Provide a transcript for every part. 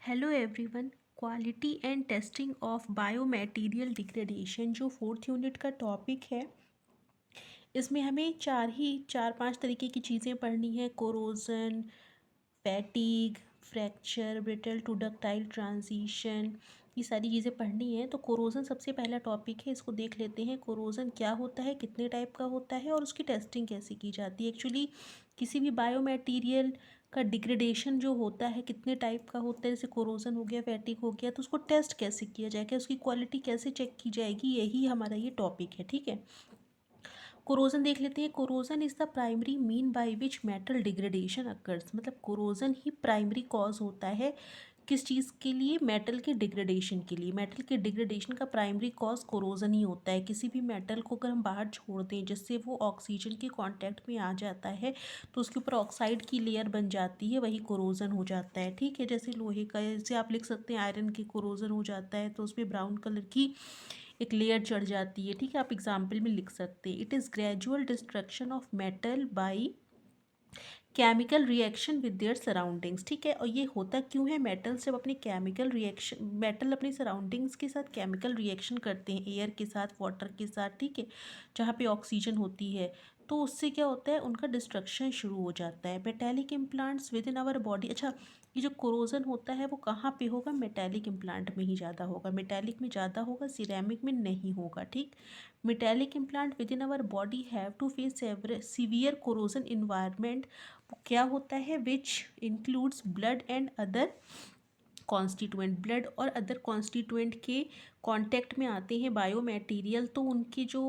Hello everyone. Quality and testing of biomaterial degradation जो fourth unit का topic है, इसमें हमें चार पांच तरीके की चीज़ें पढ़नी है। Corrosion, fatigue, fracture, brittle to ductile transition, ये सारी चीज़ें पढ़नी है। तो कोरोजन सबसे पहला टॉपिक है, इसको देख लेते हैं। कोरोजन क्या होता है, कितने टाइप का होता है और उसकी टेस्टिंग कैसे की जाती है। एक्चुअली किसी भी बायोमटेरियल का डिग्रेडेशन जो होता है कितने टाइप का होता है, जैसे कोरोजन हो गया, फैटिक हो गया, तो उसको टेस्ट कैसे किया जाएगा, उसकी क्वालिटी कैसे चेक की जाएगी, यही हमारा ये टॉपिक है। ठीक है, कोरोजन देख लेते हैं। Corrosion is the primary mean by which metal degradation occurs, मतलब कोरोजन ही प्राइमरी कॉज होता है किस चीज़ के लिए, मेटल के डिग्रेडेशन के लिए। मेटल के डिग्रेडेशन का प्राइमरी कॉज कोरोजन ही होता है। किसी भी मेटल को अगर हम बाहर छोड़ दें जिससे वो ऑक्सीजन के कांटेक्ट में आ जाता है तो उसके ऊपर ऑक्साइड की लेयर बन जाती है, वही कोरोजन हो जाता है। ठीक है, जैसे लोहे का, जैसे आप लिख सकते हैं आयरन के कोरोजन हो जाता है तो उसमें ब्राउन कलर की एक लेयर चढ़ जाती है। ठीक है, आप एग्जाम्पल में लिख सकते हैं। It is gradual destruction of metal by chemical reaction with their surroundings. ठीक है, और ये होता क्यों है, मेटल जब अपनी केमिकल रिएक्शन, मेटल अपनी सराउंडिंग्स के साथ केमिकल रिएक्शन करते हैं, एयर के साथ, वाटर के साथ, ठीक है, जहाँ पे ऑक्सीजन होती है, तो उससे क्या होता है, उनका डिस्ट्रक्शन शुरू हो जाता है। Metallic implants within our body, अच्छा ये जो कोरोजन होता है वो कहाँ पे होगा, मेटेलिक इम्प्लांट में ही ज़्यादा होगा, मेटेलिक में ज़्यादा होगा, सिरेमिक में नहीं होगा। ठीक, metallic implant within our body have to face severe corrosion environment, क्या होता है, which includes blood and other constituent. Blood और अदर कॉन्स्टिट्यूएंट के कांटेक्ट में आते हैं बायो मटेरियल, तो उनके जो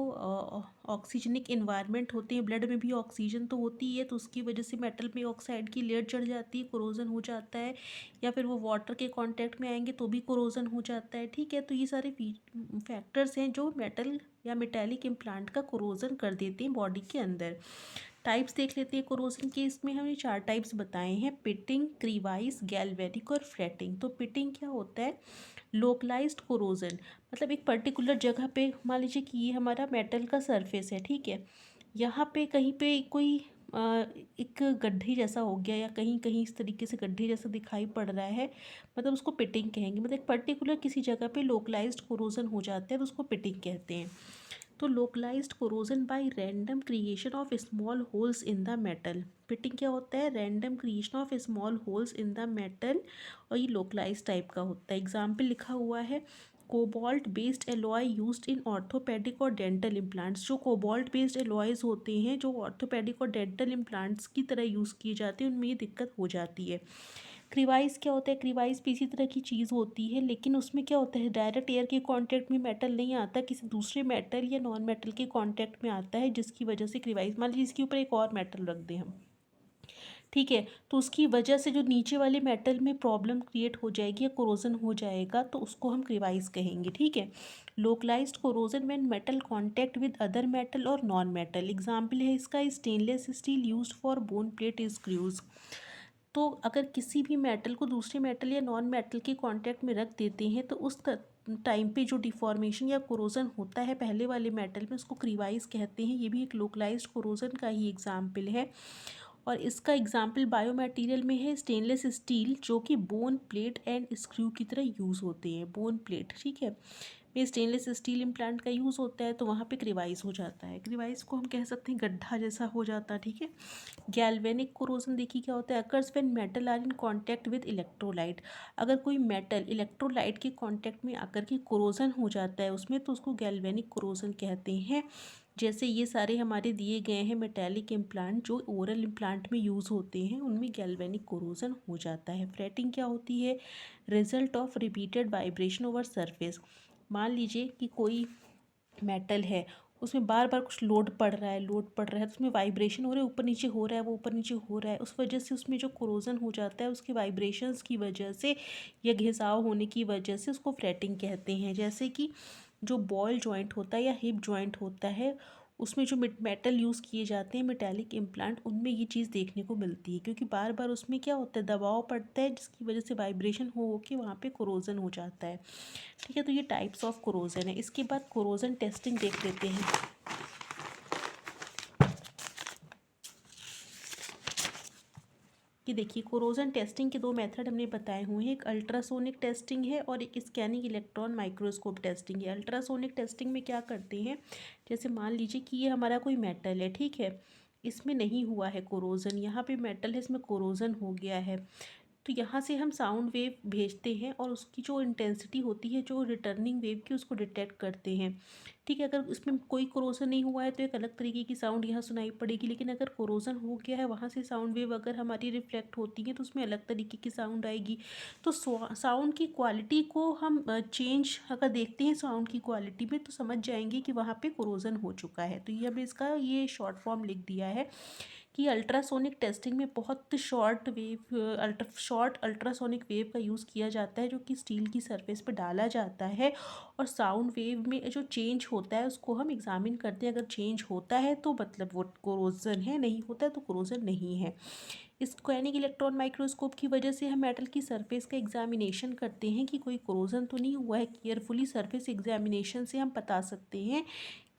ऑक्सीजनिक इन्वायरमेंट होते हैं, ब्लड में भी ऑक्सीजन तो होती है, तो उसकी वजह से मेटल में ऑक्साइड की लेयर चढ़ जाती है, कोरोजन हो जाता है। या फिर वो वाटर के कांटेक्ट में आएंगे तो भी कोरोजन हो जाता है। ठीक है, तो ये सारे फैक्टर्स हैं जो मेटल या मेटेलिक इम्प्लांट का कोरोजन कर देते हैं बॉडी के अंदर। टाइप्स देख लेते हैं कोरोजन के। इसमें हमने 4 टाइप्स बताए हैं, पिटिंग, क्रीवाइस, गैल्वेनिक और फ्लैटिंग। तो पिटिंग क्या होता है, लोकलाइज्ड कोरोजन, मतलब एक पर्टिकुलर जगह पे, मान लीजिए कि ये हमारा मेटल का सरफेस है, ठीक है, यहाँ पे कहीं पे कोई एक गड्ढे जैसा हो गया या कहीं कहीं इस तरीके से गड्ढे जैसा दिखाई पड़ रहा है, मतलब उसको पिटिंग कहेंगे। मतलब एक पर्टिकुलर किसी जगह पे लोकलाइज्ड कोरोजन हो जाता है तो उसको पिटिंग कहते हैं। तो localised corrosion by random creation of small holes in the metal, pitting क्या होता है, random creation of small holes in the metal, और ये लोकलाइज टाइप का होता है। एग्जाम्पल लिखा हुआ है, cobalt based alloy used in orthopaedic और डेंटल इम्प्लांट्स। जो कोबाल्ट बेस्ड एलॉयज होते हैं जो ऑर्थोपेडिक और डेंटल इम्प्लांट्स की तरह यूज़ किए जाते हैं, उनमें ये दिक्कत हो जाती है। क्रिवाइस क्या होता है, क्रिवाइस भी इसी तरह की चीज़ होती है, लेकिन उसमें क्या होता है, डायरेक्ट एयर के कांटेक्ट में मेटल नहीं आता, किसी दूसरे मेटल या नॉन मेटल के कांटेक्ट में आता है, जिसकी वजह से क्रिवाइस, मान लीजिए इसके ऊपर एक और मेटल रख दें हम, ठीक है, तो उसकी वजह से जो नीचे वाले मेटल में प्रॉब्लम क्रिएट हो जाएगी या कोरोजन हो जाएगा, तो उसको हम क्रिवाइस कहेंगे। ठीक है, localised corrosion when metal contact with other metal और नॉन मेटल। एग्जाम्पल है इसका, stainless steel used for bone plate screws. तो अगर किसी भी मेटल को दूसरे मेटल या नॉन मेटल के कांटेक्ट में रख देते हैं तो उस टाइम पे जो डिफॉर्मेशन या कोरोजन होता है पहले वाले मेटल में, उसको क्रीवाइज कहते हैं। ये भी एक लोकलाइज्ड कोरोजन का ही एग्जाम्पल है, और इसका एग्जाम्पल बायोमटेरियल में है स्टेनलेस स्टील, जो कि बोन प्लेट एंड स्क्रू की तरह यूज़ होते हैं। बोन प्लेट, ठीक है, में स्टेनलेस स्टील इम्प्लांट का यूज़ होता है, तो वहाँ पे क्रिवाइज हो जाता है। क्रिवाइज को हम कह सकते हैं गड्ढा जैसा हो जाता है। ठीक है, गैल्वेनिक कोरोजन देखिए क्या होता है, occurs when metal are in contact with electrolyte. अगर कोई मेटल इलेक्ट्रोलाइट के कांटेक्ट में आकर के कोरोजन हो जाता है उसमें, तो उसको गैल्वेनिक कोरोजन कहते हैं। जैसे ये सारे हमारे दिए गए हैं मेटेलिक इम्प्लांट जो ओरल इम्प्लांट में यूज़ होते हैं, उनमें गैल्वेनिक कोरोजन हो जाता है। फ्रेटिंग क्या होती है, result of repeated vibration over surface. मान लीजिए कि कोई मेटल है, उसमें बार बार कुछ लोड पड़ रहा है, तो उसमें वाइब्रेशन हो रहा है, ऊपर नीचे हो रहा है, वो ऊपर नीचे हो रहा है, उस वजह से उसमें जो कोरोजन हो जाता है उसके वाइब्रेशंस की वजह से या घिसाव होने की वजह से उसको फ्रेटिंग कहते हैं। जैसे कि जो बॉल जॉइंट होता है या हिप जॉइंट होता है, उसमें जो मेटल यूज़ किए जाते हैं मेटालिक इम्प्लांट, उनमें ये चीज़ देखने को मिलती है, क्योंकि बार बार उसमें क्या होता है, दबाव पड़ता है जिसकी वजह से वाइब्रेशन हो के वहाँ पे कोरोजन हो जाता है। ठीक है, तो ये टाइप्स ऑफ कोरोजन है। इसके बाद कोरोजन टेस्टिंग देख लेते हैं। कि देखिए कोरोजन टेस्टिंग के दो मेथड हमने बताए हुए हैं, एक अल्ट्रासोनिक टेस्टिंग है और एक स्कैनिंग इलेक्ट्रॉन माइक्रोस्कोप टेस्टिंग है। अल्ट्रासोनिक टेस्टिंग में क्या करते हैं, जैसे मान लीजिए कि ये हमारा कोई मेटल है, ठीक है, इसमें नहीं हुआ है कोरोजन, यहाँ पे मेटल है इसमें कोरोजन हो गया है, तो यहाँ से हम साउंड वेव भेजते हैं और उसकी जो इंटेंसिटी होती है जो रिटर्निंग वेव की उसको डिटेक्ट करते हैं, ठीक है। अगर इसमें कोई कोरोजन नहीं हुआ है तो एक अलग तरीके की साउंड यहाँ सुनाई पड़ेगी, लेकिन अगर कोरोजन हो गया है वहाँ से साउंड वेव अगर हमारी रिफ्लेक्ट होती है तो उसमें अलग तरीके की साउंड आएगी। तो साउंड की क्वालिटी को हम चेंज अगर देखते हैं साउंड की क्वालिटी में तो समझ जाएंगे कि वहाँ पे कोरोजन हो चुका है। तो ये हमने इसका ये शॉर्ट फॉर्म लिख दिया है कि अल्ट्रासोनिक टेस्टिंग में बहुत शॉर्ट अल्ट्रासोनिक वेव का यूज़ किया जाता है जो कि स्टील की सरफेस पर डाला जाता है, और साउंड वेव में जो चेंज होता है उसको हम एग्जामिन करते हैं, अगर चेंज होता है तो मतलब वो कोरोजन है, नहीं होता है तो कोरोजन नहीं है। स्कैनिंग इलेक्ट्रॉन माइक्रोस्कोप की वजह से हम मेटल की सरफेस का एग्जामिनेशन करते हैं कि कोई कोरोजन तो नहीं हुआ है। केयरफुली सरफेस एग्जामिनेशन से हम बता सकते हैं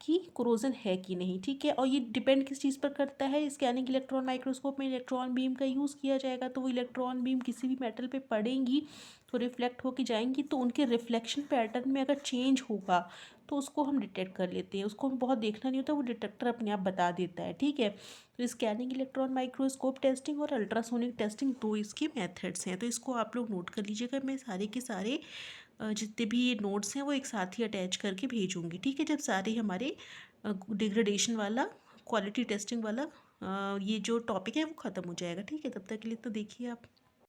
कि कोरोजन है कि नहीं, ठीक है। और ये डिपेंड किस चीज़ पर करता है, स्कैनिंग इलेक्ट्रॉन माइक्रोस्कोप में इलेक्ट्रॉन बीम का यूज़ किया जाएगा, तो वो इलेक्ट्रॉन बीम किसी भी मेटल पे पड़ेंगी तो रिफ्लेक्ट होके जाएंगी, तो उनके रिफ्लेक्शन पैटर्न में अगर चेंज होगा तो उसको हम डिटेक्ट कर लेते हैं, उसको हम बहुत देखना नहीं होता, वो डिटेक्टर अपने आप बता देता है, ठीक है। तो स्कैनिंग इलेक्ट्रॉन माइक्रोस्कोप टेस्टिंग और अल्ट्रासोनिक टेस्टिंग दो इसके मेथड्स हैं, तो इसको आप लोग नोट कर लीजिएगा। मैं सारे के सारे जितने भी ये नोट्स हैं वो एक साथ ही अटैच करके भेजूँगी, ठीक है, जब सारे हमारे डिग्रेडेशन वाला क्वालिटी टेस्टिंग वाला ये जो टॉपिक है वो ख़त्म हो जाएगा, ठीक है। तब तक के लिए तो देखिए आप।